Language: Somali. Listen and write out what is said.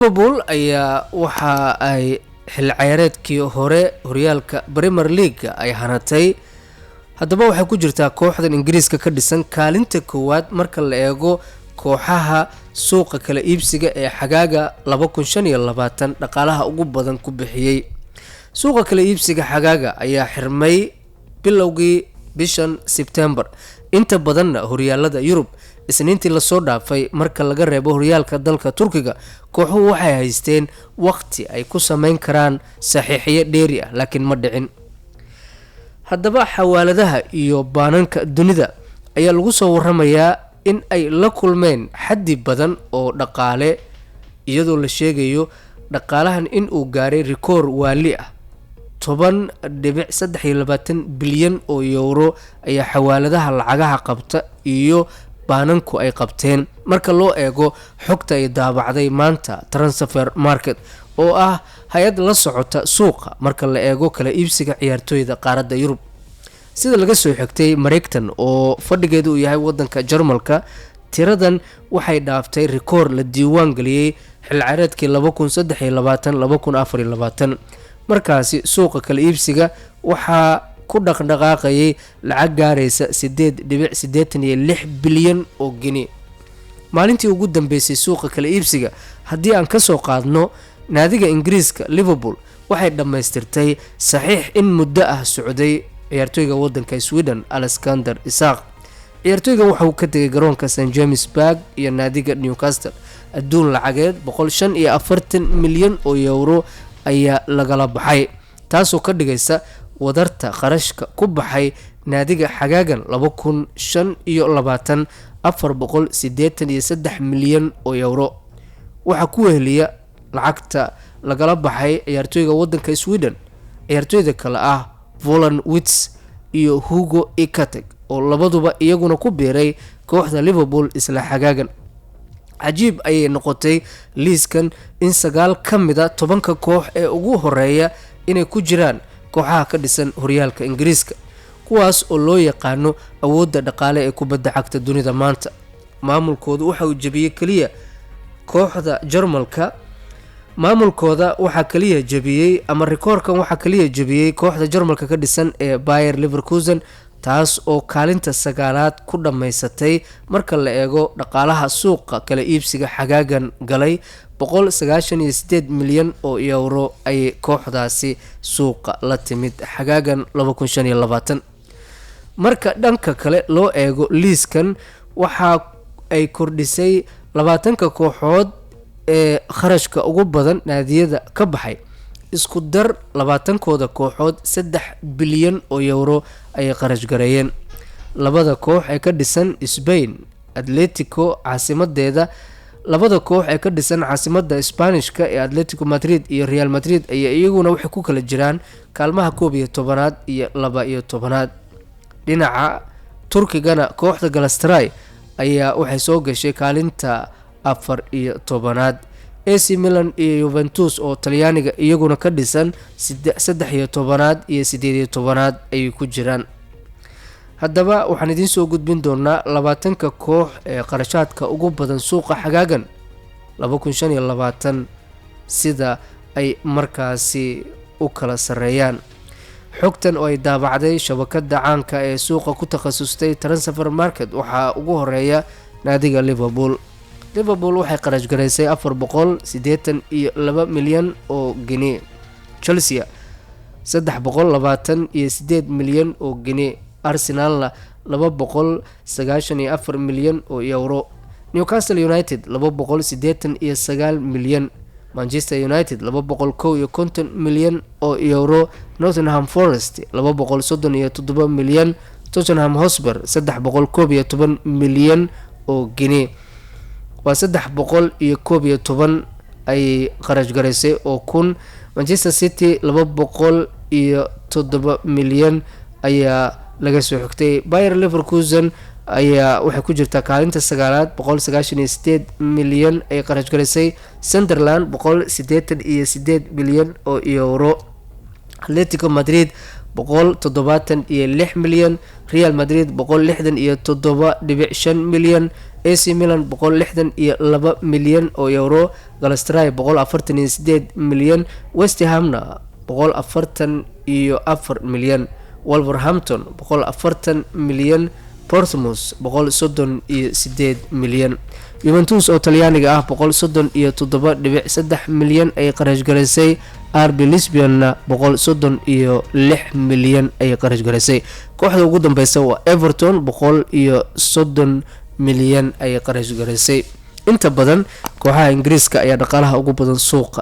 Liverpool ayaa waxa ay xil ciyaareedkii hore horyaalka Premier League ay hanatay. Haddaba waxay ku jirtaa kooxdan Ingiriiska ka dhisan kaalinta koowaad marka la eego kooxaha suuqa kala iibsiga ee xagaaga 2025 dhaqaalaha ugu badan ku bixiyay. Suuqa kala iibsiga xagaaga ayaa xirmay bilowgii bishan September. Inta badan horyaalada Yurub isniintii la soo dhaafay marka laga reebo horyaalka dalka Turkiga, kooxuhu waxay haysteen waqti ay ku sameyn karaan saxiixiye dheeri ah laakiin ma dhicin. Haddaba xawaaladaha iyo baananka dunida ayaa lagu soo waramayaa in ay la kulmeen xaddi badan oo dhaqaale, iyadoo la sheegayo dhaqaalahan in uu gaaray rikoor waali ah 10.23 bilyan oo euro ayaa xawaaladaha lacagaha qabta iyo baananku ay qabteen marka loo eego xogta ay daabacday maanta Transfer Market oo ah hay'ad la socota suuqa marka la eego kala iibsiga ciyaartooyda qaaradda Yurub. Sida laga soo xigtay Mareykan oo fadhigeedu uu yahay wadanka Jarmalka, tiradan waxay dhaaftay rikoor la diiwaan galiyay xil ciyaareedkii 2023-2024. markaasi suuqa kala iibsiga waxaa ku dhaqdhaqaaqayay lacag gaaraysa 8.86 bilyan oo gini. Maalintii ugu dambeysay suuqa kala iibsiga, haddii aan ka soo qaadno naadiga Ingiriiska Liverpool waxay dhammaystirtay saxiix in muddo ah socday ciyaartooyga wadanka Sweden Alexander Isak. ciyaartooyga waxa uu ka tagay garoonka St James Park iyo naadiga Newcastle. adduun lacageed 145 milyan oo euro ayaa lagala baxay, taasoo ka dhigaysa wadarta qarashka ku baxay naadiga xagaagan 2025 483 milyan oo euro. waxaa ku weheliya lacagta lagala baxay ciyaartooyga wadanka Sweden ciyaartooyda kale ah Volkan Wits iyo Hugo Ekitike oo labaduba iyaguna ku biiray kooxda Liverpool isla xagaagan. cajiib ayay noqotay liiskan in 9 ka mida 10 koox ee ugu horeeya inay ku jiraan kooxaha ka dhisan horyaalka Ingiriiska, kuwaas oo loo yaqaano awoodda dhaqaale ee kubadda cagta dunida maanta. maamulkoodu waxa uu jabiyay kaliya kooxda Jarmalka waxaa kaliya jabiyay ama rikoorkan waxaa kaliya jabiyay kooxda Jarmalka ka dhisan ee Bayer Leverkusen, taas oo kaalinta 9aad ku dhameysatay marka la eego dhaqaalaha suuqa kala iibsiga xagaagan galay 198 milyan oo euro ay kooxdaasi suuqa la timid xagaagan 2025. marka dhanka kale loo eego liiskan waxa ay kordhisay 20 kooxood ee kharashka ugu badan naadiyada ka baxay. isku dar 20kooda kooxood 3 bilyan oo euro ay qarash gareeyeen. labada koox ee ka dhisan Spain Atletico caasimadeeda labada koox ee ka dhisan caasimada Isbaanishka ee Atletico Madrid iyo Real Madrid ayaa iyaguna waxay ku kala jiraan kaalmaha 11aad iyo 12aad. dhinaca Turkigana kooxda Galatasaray ayaa waxay soo gashay kaalinta 14aad. AC Milan iyo Juventus oo Talyaaniga iyaguna ka dhisan 13aad iyo 18aad ay ku jiraan. haddaba waxaan idin soo gudbin doonaa 20 koox ee qarashaadka ugu badan suuqa xagaagan 2025 sida ay markaasi u kala sareeyaan. xogtan oo ay daabacday shabakada caanka ee suuqa ku takhasustay Transfer Market waxaa ugu horeeya naadiga Liverpool waxay qarash gareysay 482 milyan oo gini. Chelsea 328 milyan oo gini. Arsenal 294 milyan oo euro. Newcastle United 289 milyan. Manchester United 251 milyan oo euro. Nottingham Forest 237 milyan. Tottenham Hotspur 311 milyan oo gini. waa 311 ay qarash gareysay oo kun. Manchester City 207 milyan ayaa laga soo xigtay. Bayer Leverkusen ayaa waxay ku jirtaa kaalinta 9aad 198 milyan ay qarash gareysay. Sunderland 188 milyan oo euro. Atletico Madrid 176 milyan. Real Madrid 167.5 milyan. AC Milan 162 milyan oo euro, Galatasaray 148 milyan, West Hamna 144 milyan, Wolverhampton 140 milyan, Portsmouth 138 milyan. Juventus oo Talyaaniga ah 137.3 milyan ay qarash garaysay. RB Lisbon 136 milyan ay qarash garaysay. Kooxda ugu dambeysa waa Everton 130 milyan ay qarash garaysay. Inta badan kooxaha Ingiriiska ayaa dhaqaalaha ugu badan suuqa